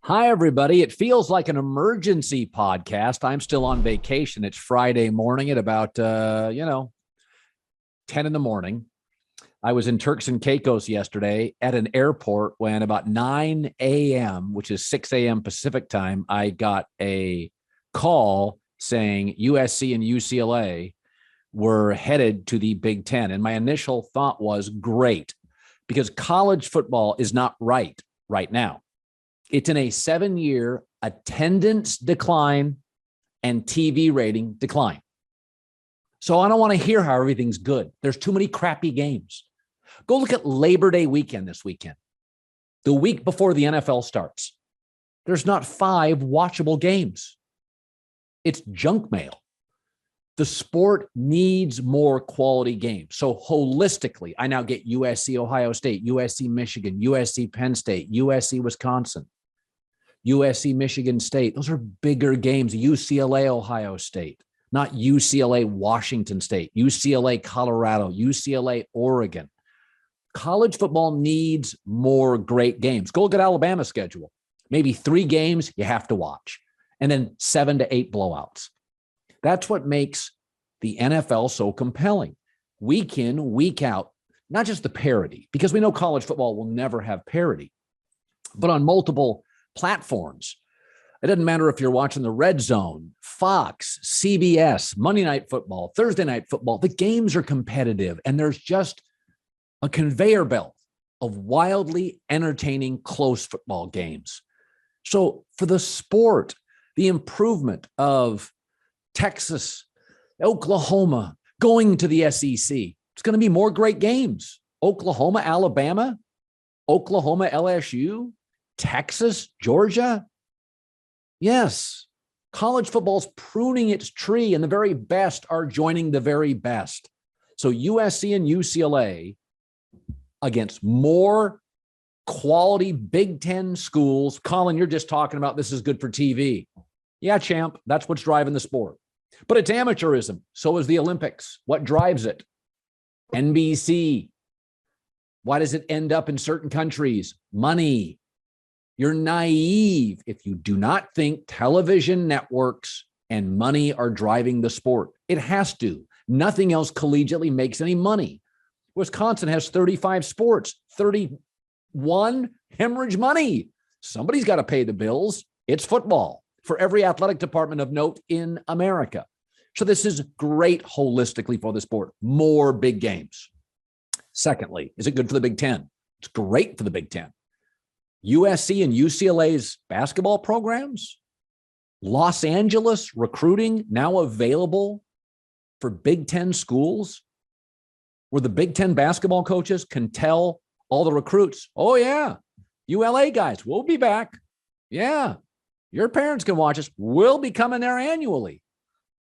Hi, everybody. It feels like an emergency podcast. I'm still on vacation. It's Friday morning at about, 10 in the morning. I was in Turks and Caicos yesterday at an airport when about 9 a.m., which is 6 a.m. Pacific time, I got a call saying USC and UCLA were headed to the Big Ten. And my initial thought was great, because college football is not right now. It's in a 7-year attendance decline and TV rating decline. So I don't want to hear how everything's good. There's too many crappy games. Go look at Labor Day weekend this weekend, the week before the NFL starts. There's not 5 watchable games. It's junk mail. The sport needs more quality games. So holistically, I now get USC Ohio State, USC Michigan, USC Penn State, USC Wisconsin, USC Michigan State. Those are bigger games. UCLA Ohio State, not UCLA Washington State, UCLA Colorado, UCLA Oregon. College football needs more great games. Go look at Alabama's schedule. Maybe 3 games you have to watch, and then 7 to 8 blowouts. That's what makes the NFL so compelling. Week in, week out, not just the parity, because we know college football will never have parity, but on multiple platforms. It doesn't matter if you're watching the Red Zone, Fox, CBS, Monday Night Football, Thursday Night Football. The games are competitive, and there's just a conveyor belt of wildly entertaining close football games. So for the sport, the improvement of Texas, Oklahoma going to the SEC, it's going to be more great games. Oklahoma, Alabama, Oklahoma, LSU, Texas, Georgia. Yes, college football's pruning its tree, and the very best are joining the very best. So USC and UCLA against more quality Big Ten schools. Colin, you're just talking about this is good for TV. Yeah, champ, that's what's driving the sport. But it's amateurism. So is the Olympics. What drives it? NBC. Why does it end up in certain countries? Money. You're naive if you do not think television networks and money are driving the sport. It has to. Nothing else collegiately makes any money. Wisconsin has 35 sports, 31 hemorrhage money. Somebody's got to pay the bills. It's football for every athletic department of note in America. So this is great holistically for the sport. More big games. Secondly, is it good for the Big Ten? It's great for the Big Ten. USC and UCLA's basketball programs, Los Angeles recruiting now available for Big Ten schools, where the Big Ten basketball coaches can tell all the recruits, oh yeah, ULA guys, we'll be back. Yeah, your parents can watch us. We'll be coming there annually.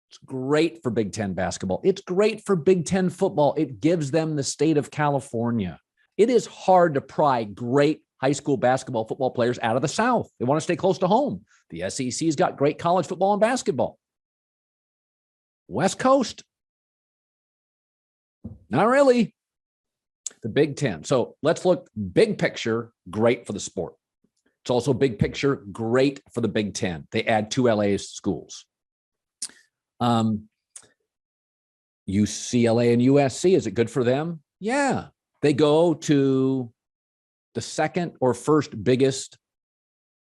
It's great for Big Ten basketball. It's great for Big Ten football. It gives them the state of California. It is hard to pry great high school basketball football players out of the South. They want to stay close to home. The SEC's got great college football and basketball. West Coast, not really. The Big Ten. So let's look big picture, great for the sport. It's also big picture, great for the Big Ten. They add 2 LA schools. UCLA and USC, is it good for them? Yeah. They go to the second or first biggest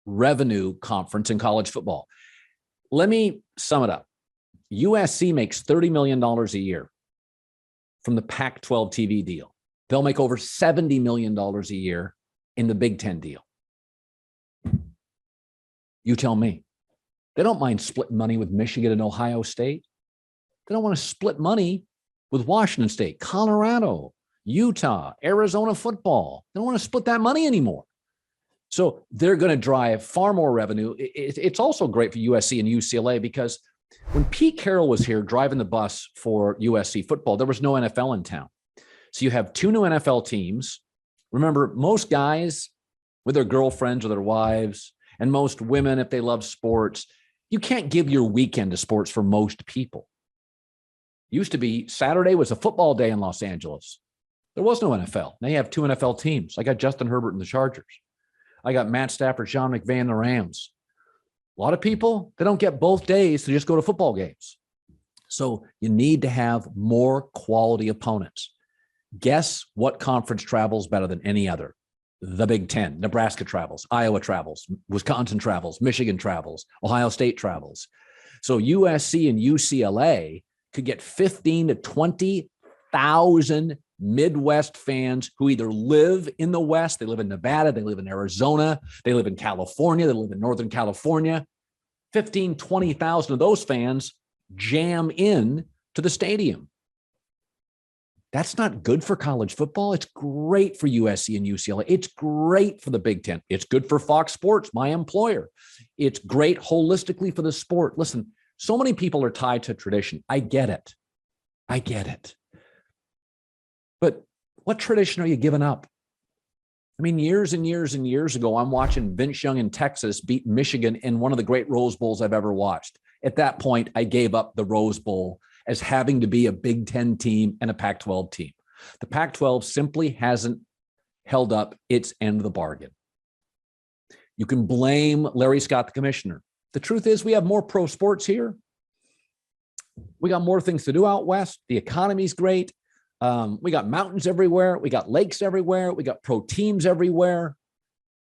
revenue conference in college football. Let me sum it up. USC makes $30 million a year from the Pac-12 TV deal. They'll make over $70 million a year in the Big Ten deal. You tell me. They don't mind splitting money with Michigan and Ohio State. They don't want to split money with Washington State, Colorado, Utah, Arizona football. They don't want to split that money anymore. So they're going to drive far more revenue. It's also great for USC and UCLA because when Pete Carroll was here driving the bus for USC football, there was no NFL in town. So you have 2 new NFL teams. Remember, most guys with their girlfriends or their wives, and most women, if they love sports, you can't give your weekend to sports for most people. Used to be Saturday was a football day in Los Angeles. There was no NFL. Now you have 2 NFL teams. I got Justin Herbert and the Chargers. I got Matt Stafford, Sean McVay, and the Rams. A lot of people, they don't get both days to just go to football games. So you need to have more quality opponents. Guess what conference travels better than any other? The Big Ten. Nebraska travels, Iowa travels, Wisconsin travels, Michigan travels, Ohio State travels. So USC and UCLA could get 15 to 20,000 Midwest fans who either live in the West, they live in Nevada, they live in Arizona, they live in California, they live in Northern California. 15, 20,000 of those fans jam in to the stadium. That's not good for college football. It's great for USC and UCLA. It's great for the Big Ten. It's good for Fox Sports, my employer. It's great holistically for the sport. Listen, so many people are tied to tradition. I get it. But what tradition are you giving up? I mean, years and years and years ago, I'm watching Vince Young in Texas beat Michigan in one of the great Rose Bowls I've ever watched. At that point, I gave up the Rose Bowl as having to be a Big Ten team and a Pac-12 team. The Pac-12 simply hasn't held up its end of the bargain. You can blame Larry Scott, the commissioner. The truth is we have more pro sports here. We got more things to do out west. The economy's great. We got mountains everywhere. We got lakes everywhere. We got pro teams everywhere.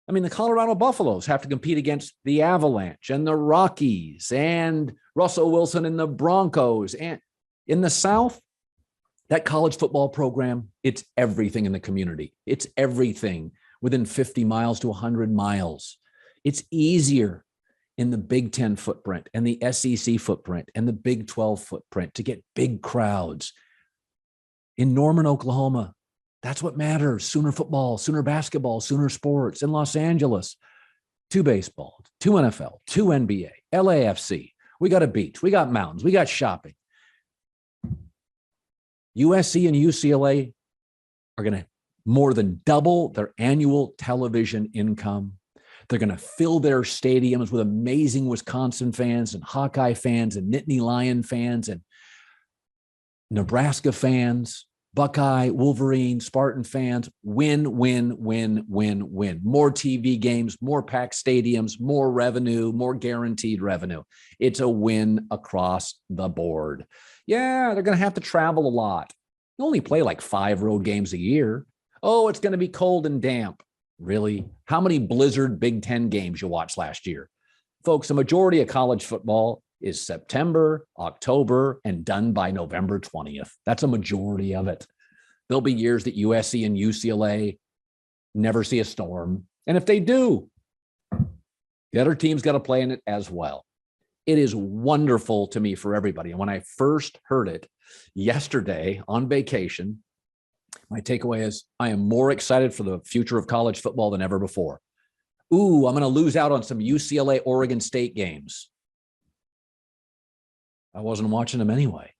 I mean, the Colorado Buffaloes have to compete against the Avalanche and the Rockies and Russell Wilson and the Broncos. And in the South, that college football program, it's everything in the community. It's everything within 50 miles to 100 miles. It's easier in the Big Ten footprint and the SEC footprint and the Big 12 footprint to get big crowds. In Norman, Oklahoma, that's what matters. Sooner football, Sooner basketball, Sooner sports. In Los Angeles, 2 baseball, 2 NFL, 2 NBA, LAFC. We got a beach. We got mountains. We got shopping. USC and UCLA are going to more than double their annual television income. They're going to fill their stadiums with amazing Wisconsin fans and Hawkeye fans and Nittany Lion fans and Nebraska fans, Buckeye, Wolverine, Spartan fans. Win, win, win, win, win. More TV games, more packed stadiums, more revenue, more guaranteed revenue. It's a win across the board. Yeah, they're going to have to travel a lot. You only play like 5 road games a year. Oh, it's going to be cold and damp. Really? How many blizzard Big Ten games you watched last year? Folks, the majority of college football is September, October, and done by November 20th. That's a majority of it. There'll be years that USC and UCLA never see a storm. And if they do, the other team's got to play in it as well. It is wonderful to me for everybody. And when I first heard it yesterday on vacation, my takeaway is I am more excited for the future of college football than ever before. Ooh, I'm going to lose out on some UCLA Oregon State games. I wasn't watching them anyway.